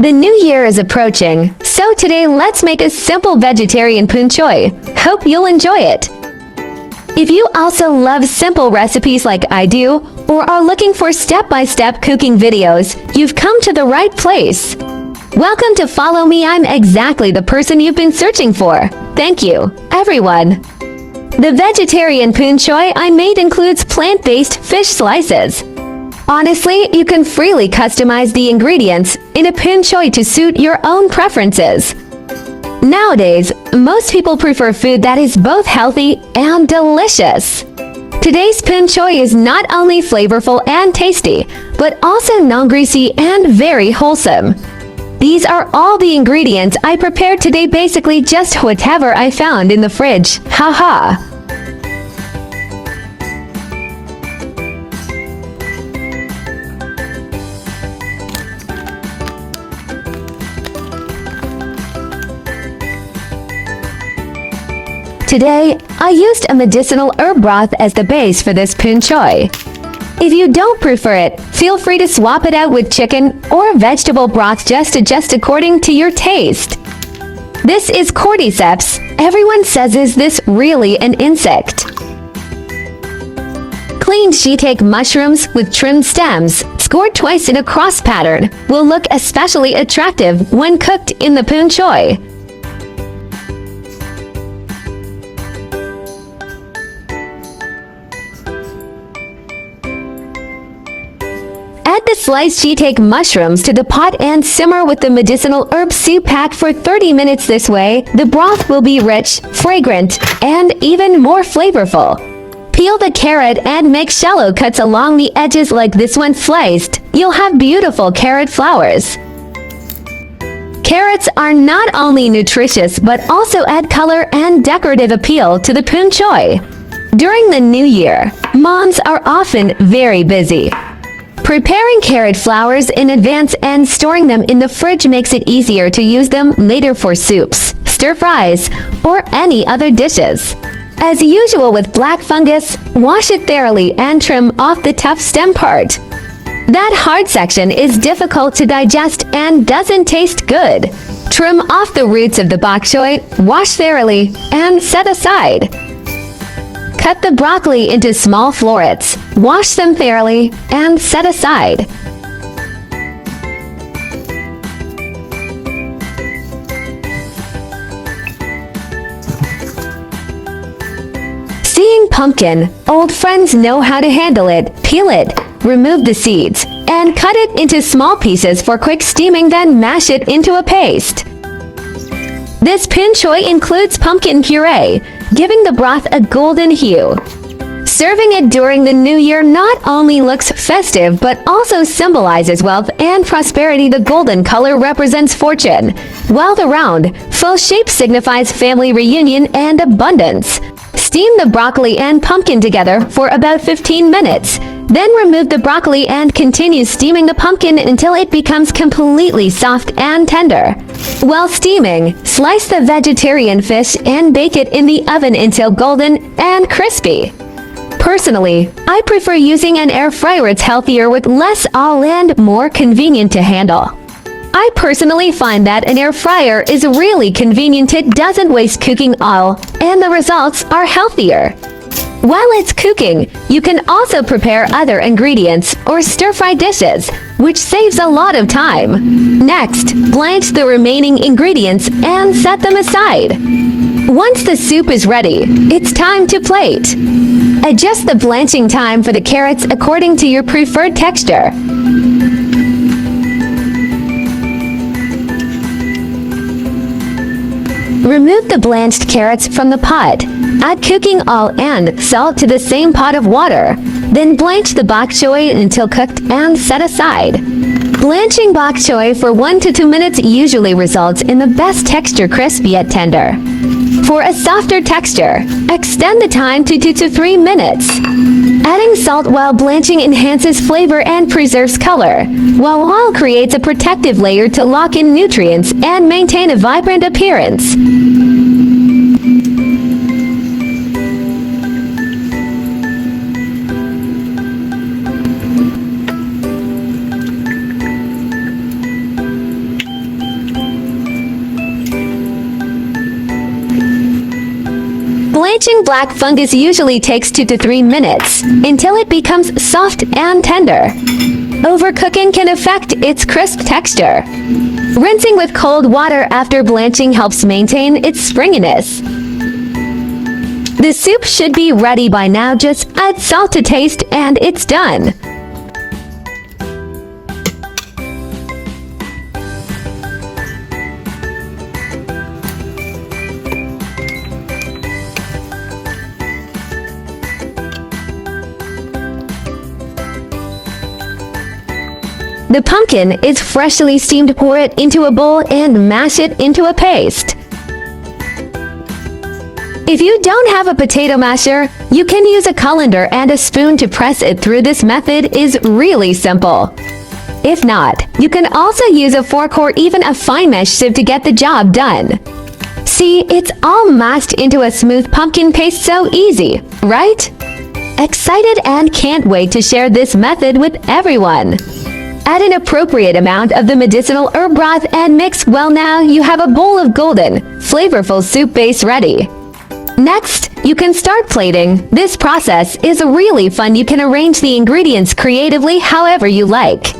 The new year is approaching, so today let's make a simple vegetarian Poon Choi. Hope you'll enjoy it. If you also love simple recipes like I do, or are looking for step-by-step cooking videos, you've come to the right place. Welcome to Follow Me. I'm exactly the person you've been searching for. Thank you, everyone. The vegetarian Poon Choi I made includes plant-based fish slices. Honestly, you can freely customize the ingredients in a Poon Choi to suit your own preferences. Nowadays, most people prefer food that is both healthy and delicious. Today's Poon Choi is not only flavorful and tasty, but also non-greasy and very wholesome. These are all the ingredients I prepared today, basically just whatever I found in the fridge. Haha. Today, I used a medicinal herb broth as the base for this Poon Choi. If you don't prefer it, feel free to swap it out with chicken or vegetable broth. Just adjust according to your taste. This is cordyceps. Everyone says, is this really an insect? Cleaned shiitake mushrooms with trimmed stems, scored twice in a cross pattern, will look especially attractive when cooked in the Poon Choi. Add the sliced shiitake mushrooms to the pot and simmer with the medicinal herb soup pack for 30 minutes. This way, the broth will be rich, fragrant, and even more flavorful. Peel the carrot and make shallow cuts along the edges like this. When sliced, you'll have beautiful carrot flowers. Carrots are not only nutritious but also add color and decorative appeal to the Poon Choi. During the new year, moms are often very busy. Preparing carrot flowers in advance and storing them in the fridge makes it easier to use them later for soups, stir-fries, or any other dishes. As usual with black fungus, wash it thoroughly and trim off the tough stem part. That hard section is difficult to digest and doesn't taste good. Trim off the roots of the bok choy, wash thoroughly, and set aside. Cut the broccoli into small florets, wash them thoroughly, and set aside. Seeing pumpkin, old friends know how to handle it. Peel it, remove the seeds, and cut it into small pieces for quick steaming, then mash it into a paste. This Poon Choi includes pumpkin puree, giving the broth a golden hue. Serving it during the new year not only looks festive but also symbolizes wealth and prosperity. The golden color represents fortune, while the round, full shape signifies family reunion and abundance. Steam the broccoli and pumpkin together for about 15 minutes. Then remove the broccoli and continue steaming the pumpkin until it becomes completely soft and tender. While steaming, slice the vegetarian fish and bake it in the oven until golden and crispy. Personally, I prefer using an air fryer. It's healthier with less oil and more convenient to handle. I personally find that an air fryer is really convenient. It doesn't waste cooking oil, and the results are healthier. While it's cooking, you can also prepare other ingredients or stir-fry dishes, which saves a lot of time. Next, blanch the remaining ingredients and set them aside. Once the soup is ready, it's time to plate. Adjust the blanching time for the carrots according to your preferred texture. Remove the blanched carrots from the pot. Add cooking oil and salt to the same pot of water. Then blanch the bok choy until cooked and set aside. Blanching bok choy for 1 to 2 minutes usually results in the best texture, crisp yet tender. For a softer texture, extend the time to 2 to 3 minutes. Adding salt while blanching enhances flavor and preserves color, while oil creates a protective layer to lock in nutrients and maintain a vibrant appearance. Bleaching black fungus usually takes 2 to 3 minutes until it becomes soft and tender. Overcooking can affect its crisp texture. Rinsing with cold water after blanching helps maintain its springiness. The soup should be ready by now. Just add salt to taste and it's done. The pumpkin is freshly steamed. Pour it into a bowl and mash it into a paste. If you don't have a potato masher, you can use a colander and a spoon to press it through. This method is really simple. If not, you can also use a fork or even a fine mesh sieve to get the job done. See, it's all mashed into a smooth pumpkin paste. So easy, right? Excited and can't wait to share this method with everyone. Add an appropriate amount of the medicinal herb broth and mix well. Now you have a bowl of golden, flavorful soup base ready. Next, you can start plating. This process is really fun. You can arrange the ingredients creatively however you like.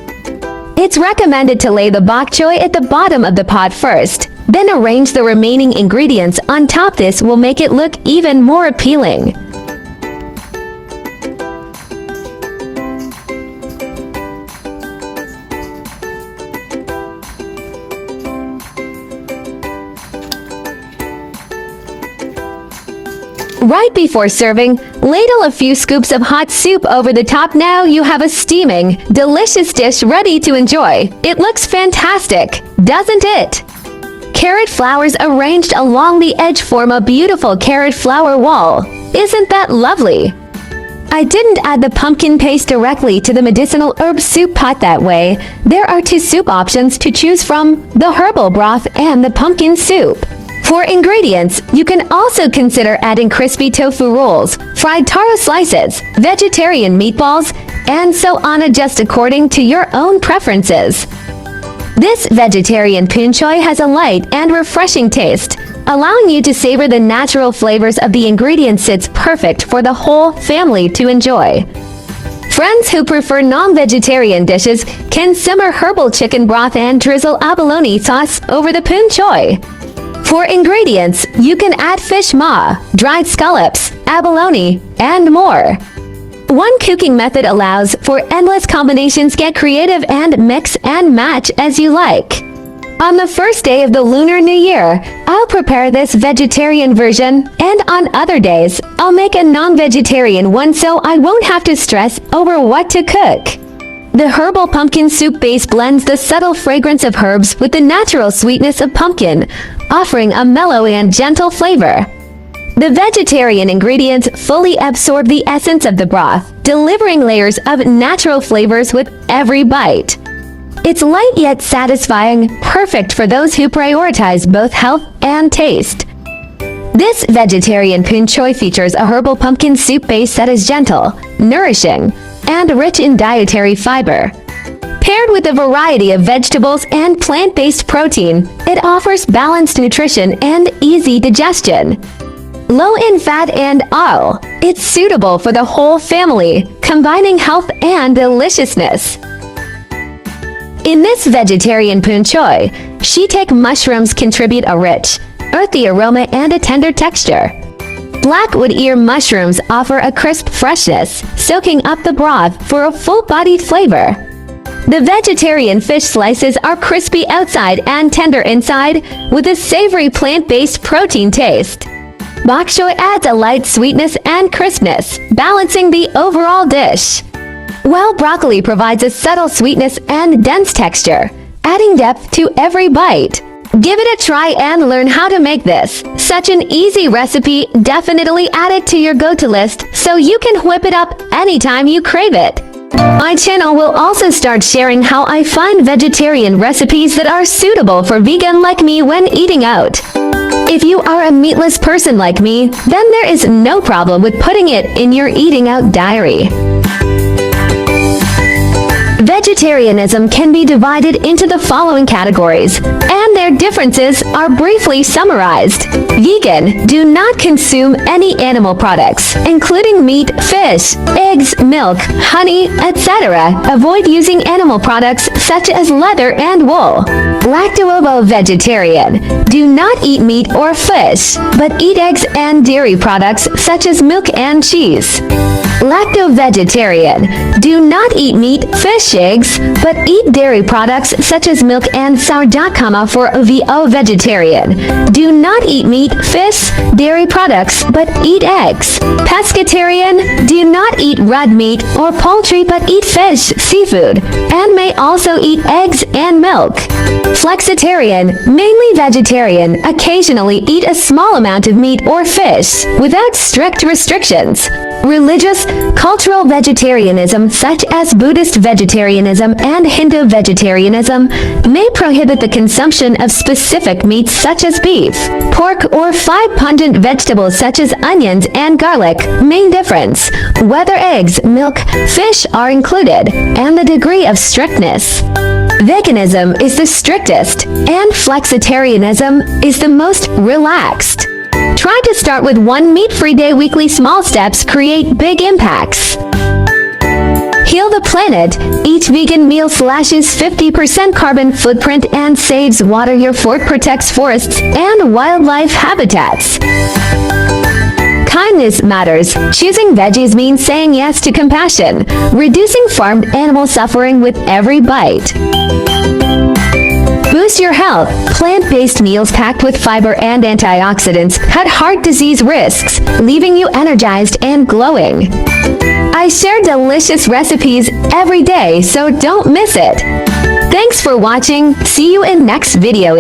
It's recommended to lay the bok choy at the bottom of the pot first, then arrange the remaining ingredients on top. This will make it look even more appealing. Right before serving, ladle a few scoops of hot soup over the top. Now you have a steaming, delicious dish ready to enjoy. It looks fantastic, doesn't it? Carrot flowers arranged along the edge form a beautiful carrot flower wall. Isn't that lovely? I didn't add the pumpkin paste directly to the medicinal herb soup pot that way. There are 2 soup options to choose from: the herbal broth and the pumpkin soup. For ingredients, you can also consider adding crispy tofu rolls, fried taro slices, vegetarian meatballs, and so on. Adjust according to your own preferences. This vegetarian Poon Choi has a light and refreshing taste, allowing you to savor the natural flavors of the ingredients. It's perfect for the whole family to enjoy. Friends who prefer non-vegetarian dishes can simmer herbal chicken broth and drizzle abalone sauce over the Poon Choi. For ingredients, you can add fish maw, dried scallops, abalone, and more. One cooking method allows for endless combinations. Get creative and mix and match as you like. On the first day of the Lunar New Year, I'll prepare this vegetarian version, and on other days, I'll make a non-vegetarian one so I won't have to stress over what to cook. The herbal pumpkin soup base blends the subtle fragrance of herbs with the natural sweetness of pumpkin, offering a mellow and gentle flavor. The vegetarian ingredients fully absorb the essence of the broth, delivering layers of natural flavors with every bite. It's light yet satisfying, perfect for those who prioritize both health and taste. This vegetarian Poon Choi features a herbal pumpkin soup base that is gentle, nourishing, and rich in dietary fiber. Paired with a variety of vegetables and plant-based protein, it offers balanced nutrition and easy digestion. Low in fat and oil, it's suitable for the whole family, combining health and deliciousness. In this vegetarian Poon Choi, shiitake mushrooms contribute a rich, earthy aroma and a tender texture. Blackwood ear mushrooms offer a crisp freshness, soaking up the broth for a full-bodied flavor. The vegetarian fish slices are crispy outside and tender inside, with a savory plant-based protein taste. Bok choy adds a light sweetness and crispness, balancing the overall dish. While broccoli provides a subtle sweetness and dense texture, adding depth to every bite. Give it a try and learn how to make this. Such an easy recipe. Definitely add it to your go-to list so you can whip it up anytime you crave it. My channel will also start sharing how I find vegetarian recipes that are suitable for vegan like me when eating out. If you are a meatless person like me, then there is no problem with putting it in your eating out diary. Vegetarian Vegetarianism can be divided into the following categories, and their differences are briefly summarized. Vegan, do not consume any animal products, including meat, fish, eggs, milk, honey, etc. Avoid using animal products such as leather and wool. Lacto-ovo-vegetarian, do not eat meat or fish, but eat eggs and dairy products such as milk and cheese. Lacto-vegetarian, do not eat meat, fish, eggs, but eat dairy products such as milk and sourdough. For ovo-vegetarian, do not eat meat, fish, dairy products, but eat eggs. Pescatarian, do not eat red meat or poultry, but eat fish, seafood, and may also eat eggs and milk. Flexitarian, mainly vegetarian, occasionally eat a small amount of meat or fish, without strict restrictions. Religious, cultural vegetarianism such as Buddhist vegetarianism and Hindu vegetarianism may prohibit the consumption of specific meats such as beef, pork, or 5 pungent vegetables such as onions and garlic. Main difference: whether eggs, milk, fish are included, and the degree of strictness. Veganism is the strictest, and flexitarianism is the most relaxed. Try to start with one meat-free day. Weekly small steps create big impacts. Heal the planet. Each vegan meal slashes 50% carbon footprint and saves water. Your fort protects forests and wildlife habitats. Kindness matters. Choosing veggies means saying yes to compassion, reducing farmed animal suffering with every bite. Boost your health. Plant-based meals packed with fiber and antioxidants cut heart disease risks, leaving you energized and glowing. I share delicious recipes every day, so don't miss it. Thanks for watching. See you in next video.